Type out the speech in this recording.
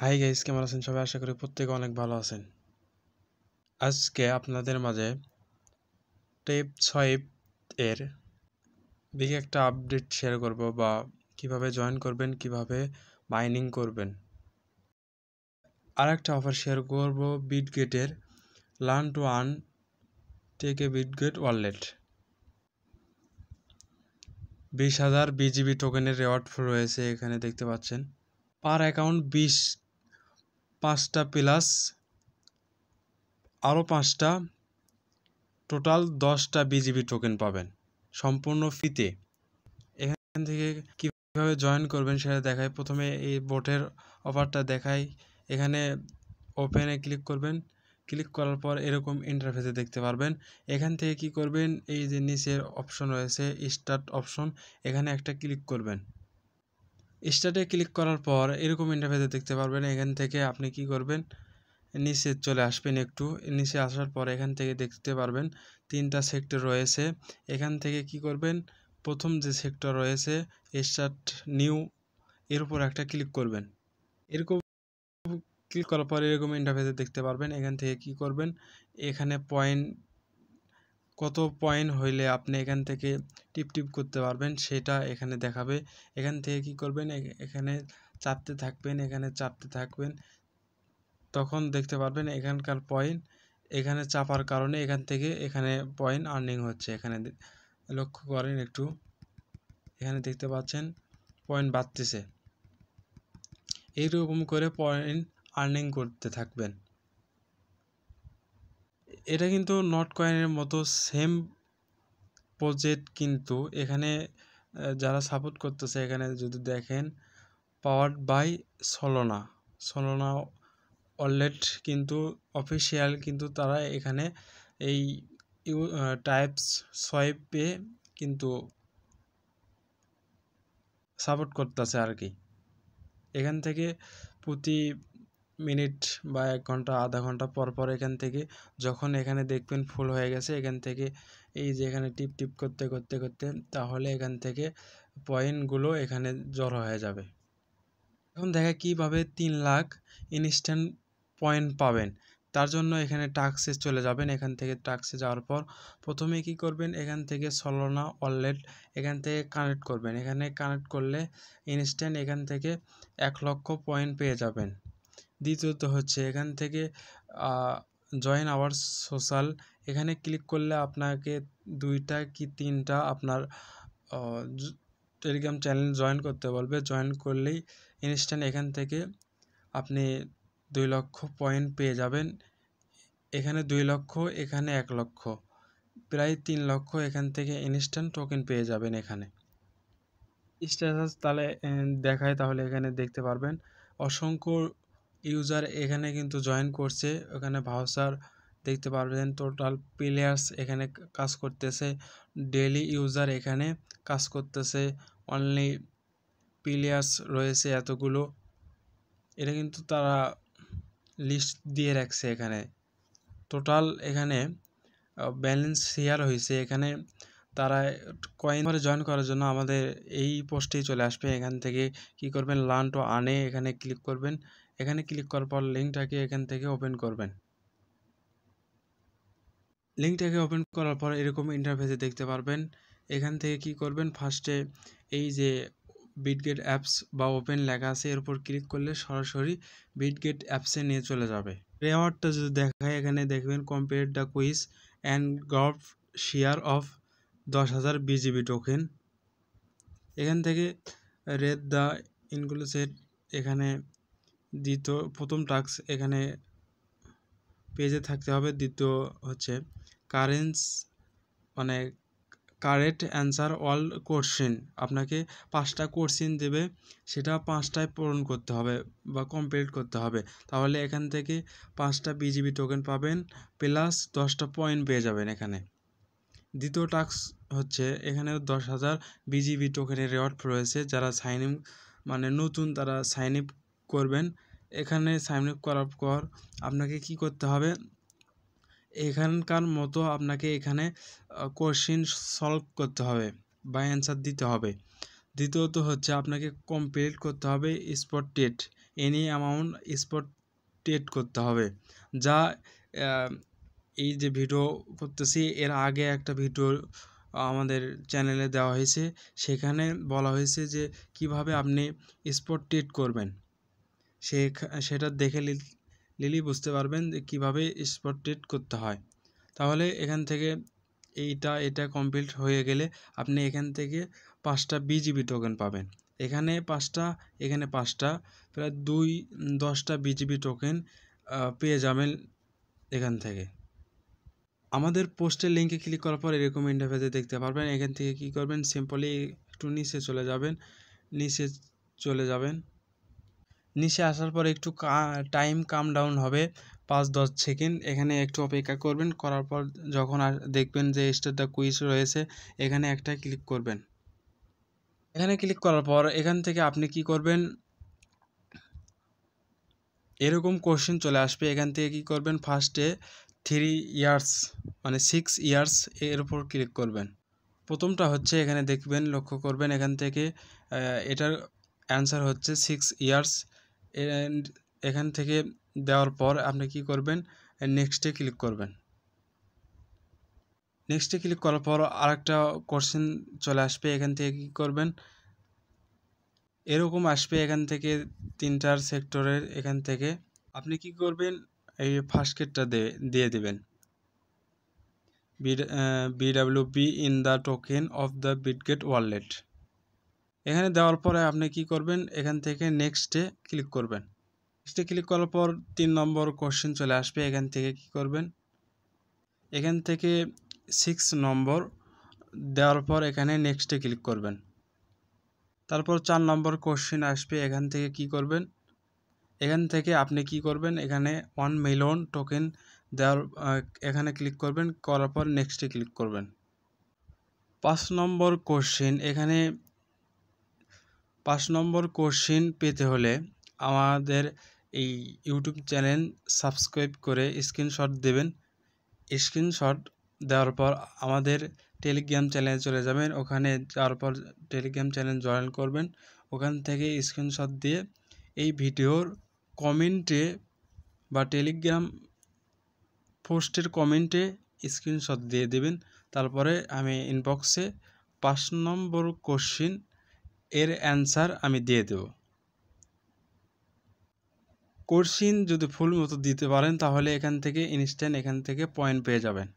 Hi guys, কেমন আছেন সবাই? আশা করি প্রত্যেকে অনেক ভালো আছেন। আজকে আপনাদের মাঝে টেপ সোয়াইপ এর বিগ একটা আপডেট শেয়ার করব, বা কিভাবে জয়েন করবেন, কিভাবে মাইনিং করবেন। আর একটা অফার শেয়ার করব বিটগেটের learn to earn take a Bitget wallet. 20,000 BGB টোকেনের রেওয়ার্ড রয়েছে, এখানে দেখতে পাচ্ছেন। পার অ্যাকাউন্ট 5টা প্লাস আরও 5টা, টোটাল 10টা বিজিবি টোকেন পাবেন সম্পূর্ণ ফ্রিতে। এখান থেকে কিভাবে জয়েন করবেন সেটা দেখায়। প্রথমে এই বোটের অফারটা দেখাই। এখানে ওপেনে ক্লিক করবেন। ক্লিক করার পর এরকম ইন্টারফেসে দেখতে পারবেন। এখান থেকে কি করবেন, এই যে নিচের অপশন রয়েছে স্টার্ট অপশন, এখানে একটা ক্লিক করবেন। স্টার্টে ক্লিক করার পর এরকম ইন্টারফেসে দেখতে পারবেন। এখান থেকে আপনি কি করবেন, নিচে চলে আসবেন। একটু নিচে আসার পর এখান থেকে দেখতে পারবেন 3টা সেক্টর রয়েছে। এখান থেকে কি করবেন, প্রথম যে সেক্টর রয়েছে স্টার্ট নিউ, এর উপর একটা ক্লিক করবেন। এরকম ক্লিক করার পর এরকম ইন্টারফেসে দেখতে পারবেন। এখান থেকে কি করবেন, এখানে পয়েন্ট, কত পয়েন্ট হইলে আপনি এখান থেকে টিপ করতে পারবেন সেটা এখানে দেখাবে। এখান থেকে কি করবেন, এখানে চাপতে থাকবেন। তখন দেখতে পারবেন এখানকার পয়েন্ট, এখানে চাপার কারণে এখান থেকে এখানে পয়েন্ট আর্নিং হচ্ছে। এখানে লক্ষ্য করেন একটু, এখানে দেখতে পাচ্ছেন পয়েন্ট বাড়তেছে। এইরকম করে পয়েন্ট আর্নিং করতে থাকবেন। এটা কিন্তু নট কয়েনের মতো সেম প্রজেক্ট, কিন্তু এখানে যারা সাপোর্ট করতেছে, এখানে যদি দেখেন পাওয়ার্ড বাই সলোনা ওয়ালেট কিন্তু অফিসিয়াল, কিন্তু তারা এখানে এই টাইপস সোয়াইপে কিন্তু সাপোর্ট করতেছে আর কি। এখান থেকে প্রতি মিনিট বা 1 ঘন্টা আধা ঘন্টা পর পর এখান থেকে যখন এখানে দেখবেন ফুল হয়ে গেছে, এখান থেকে এই যে এখানে টিপ করতে তাহলে এখান থেকে পয়েন্টগুলো এখানে জড়ো হয়ে যাবে। এখন দেখা কিভাবে 3 লাখ ইনস্ট্যান্ট পয়েন্ট পাবেন। তার জন্য এখানে টাস্কে চলে যাবেন। এখান থেকে টাস্কে যাওয়ার পর প্রথমে কি করবেন, এখান থেকে সলোনা ওয়ালেট এখান থেকে কানেক্ট করবেন। এখানে কানেক্ট করলে ইনস্ট্যান্ট এখান থেকে 1 লক্ষ পয়েন্ট পেয়ে যাবেন। দ্বিতীয়ত হচ্ছে এখান থেকে জয়েন আওয়ার সোশ্যাল, এখানে ক্লিক করলে আপনাকে 2টা কি 3টা আপনার টেলিগ্রাম চ্যানেল জয়েন করতে বলবে। জয়েন করলেই ইনস্ট্যান্ট এখান থেকে আপনি 2 লক্ষ পয়েন্ট পেয়ে যাবেন। এখানে 2 লক্ষ, এখানে 1 লক্ষ, প্রায় 3 লক্ষ এখান থেকে ইনস্ট্যান্ট টোকেন পেয়ে যাবেন। এখানে স্ট্যাটাস তাহলে দেখায়, তাহলে এখানে দেখতে পারবেন অসংখ্য ইউজার এখানে কিন্তু জয়েন করছে। ওখানে ভাউচার দেখতে পারবেন, টোটাল প্লেয়ার্স এখানে কাজ করতেছে, ডেইলি ইউজার এখানে কাজ করতেছে, অনলি প্লেয়ার্স রয়েছে এতগুলো। এটা কিন্তু তারা লিস্ট দিয়ে রাখছে। এখানে টোটাল এখানে ব্যালেন্স শেয়ার হয়েছে। এখানে তারা কয়েন জয়েন করার জন্য আমাদের এই পোস্টেই চলে আসবে। এখান থেকে কি করবেন, লার্ন টু আর্নে এখানে ক্লিক করবেন। এখানে ক্লিক করার পর লিঙ্কটাকে এখান থেকে ওপেন করবেন। লিঙ্কটাকে ওপেন করার পর এরকম ইন্টারফেসে দেখতে পারবেন। এখান থেকে কি করবেন, ফার্স্টে এই যে বিটগেট অ্যাপস বা ওপেন লেখা আছে, এর উপর ক্লিক করলে সরাসরি বিটগেট অ্যাপসে নিয়ে চলে যাবে। রেওয়ার্ডটা যদি দেখায়, এখানে দেখবেন complete the quiz and gov share of 10,000 BGB token. এখান থেকে রেড দ্য ইনক্লুসেড, এখানে প্রথম টাস্ক এখানে পেজে থাকতে হবে। দ্বিতীয় হচ্ছে কারেক্ট অ্যান্সার অল কোশ্চেন, আপনাকে 5টা কোশ্চেন দেবে, সেটা 5টায় পূরণ করতে হবে বা কমপ্লিট করতে হবে। তাহলে এখান থেকে 5টা বিজিবি টোকেন পাবেন, প্লাস 10টা পয়েন্ট পেয়ে যাবেন। এখানে দ্বিতীয় টাস্ক হচ্ছে এখানে 10,000 বিজিবি টোকেনের রেওয়ার্ড রয়েছে। যারা সাইন ইন নতুন, তারা সাইন আপ করবেন। এখানে সাইন আপ করার পর আপনাকে কি করতে হবে, এখানকার মতো আপনাকে এখানে কোশ্চেন সলভ করতে হবে বা অ্যান্সার দিতে হবে। দ্বিতীয়ত হচ্ছে আপনাকে কমপ্লিট করতে হবে spot date any amount spot trade করতে হবে। যা এই যে ভিডিও করতেছি এর আগে একটা ভিডিও আমাদের চ্যানেলে দেওয়া হয়েছে, সেখানে বলা হয়েছে যে কিভাবে আপনি স্পট ট্রেড করবেন। সেটা দেখে নিলেই বুঝতে পারবেন যে কীভাবে স্পট ট্রেড করতে হয়। তাহলে এখান থেকে এটা কমপ্লিট হয়ে গেলে আপনি এখান থেকে 5টা বিজিবি টোকেন পাবেন। এখানে 5টা, এখানে 5টা, প্রায় 10টা বিজিবি টোকেন পেয়ে যাবেন এখান থেকে। আমাদের পোস্টের লিঙ্কে ক্লিক করার পর এরকম ইন্টারফেসে দেখতে পারবেন। এখান থেকে কি করবেন, সিম্পলি একটু নিচে চলে যাবেন। নিচে আসার পর একটু টাইম কাম ডাউন হবে 5-10 সেকেন্ড। এখানে একটু অপেক্ষা করবেন, করার পর যখন দেখবেন যে স্টার্ট দ্য কুইজ রয়েছে, এখানে একটা ক্লিক করবেন। এখানে ক্লিক করার পর এখান থেকে আপনি কি করবেন, এরকম কোশ্চেন চলে আসবে। এখান থেকে কি করবেন, ফার্স্টে 3 ইয়ার্স মানে 6 ইয়ার্স এর উপর ক্লিক করবেন। প্রথমটা হচ্ছে এখানে দেখবেন, লক্ষ্য করবেন এখান থেকে এটার অ্যান্সার হচ্ছে 6 ইয়ার্স। এখান থেকে দেওয়ার পর আপনি কি করবেন, নেক্সটে ক্লিক করবেন। নেক্সটে ক্লিক করার পর আরেকটা কোশ্চেন চলে আসবে। এখান থেকে কি করবেন, এরকম আসবে এখান থেকে 3টার সেক্টরের। এখান থেকে আপনি কি করবেন, এই ফার্স্ট গেটটা দিয়ে দেবেন, BWB in the token of the Bitget wallet. এখানে দেওয়ার পরে আপনি কি করবেন, এখান থেকে নেক্সটে ক্লিক করবেন। নেক্সটে ক্লিক করার পর 3 নম্বর কোশ্চেন চলে আসবে। এখান থেকে কি করবেন, এখান থেকে 6 নম্বর দেওয়ার পর এখানে নেক্সটে ক্লিক করবেন। তারপর 4 নম্বর কোশ্চেন আসবে। এখান থেকে কি করবেন, এখান থেকে আপনি কি করবেন, এখানে 1 মিলিয়ন টোকেন দেওয়ার এখানে ক্লিক করবেন, করার পর নেক্সটে ক্লিক করবেন। 5 নম্বর কোশ্চেন, এখানে 5 নম্বর কোশ্চেন পেতে হলে আমাদের এই ইউটিউব চ্যানেল সাবস্ক্রাইব করে স্ক্রিনশট দেবেন। স্ক্রিনশট দেওয়ার পর আমাদের টেলিগ্রাম চ্যানেলে চলে যাবেন। ওখানে যাওয়ার পর টেলিগ্রাম চ্যানেল জয়েন করবেন। ওখান থেকে স্ক্রিনশট দিয়ে এই ভিডিওর কমেন্টে বা টেলিগ্রাম পোস্টের কমেন্টে স্ক্রিনশট দিয়ে দেবেন। তারপরে আমি ইনবক্সে 5 নম্বর কোশ্চেন এর অ্যান্সার আমি দিয়ে দেব। কোশ্চেন যদি ফুল মতো দিতে পারেন তাহলে এখান থেকে ইনস্ট্যান্ট পয়েন্ট পেয়ে যাবেন।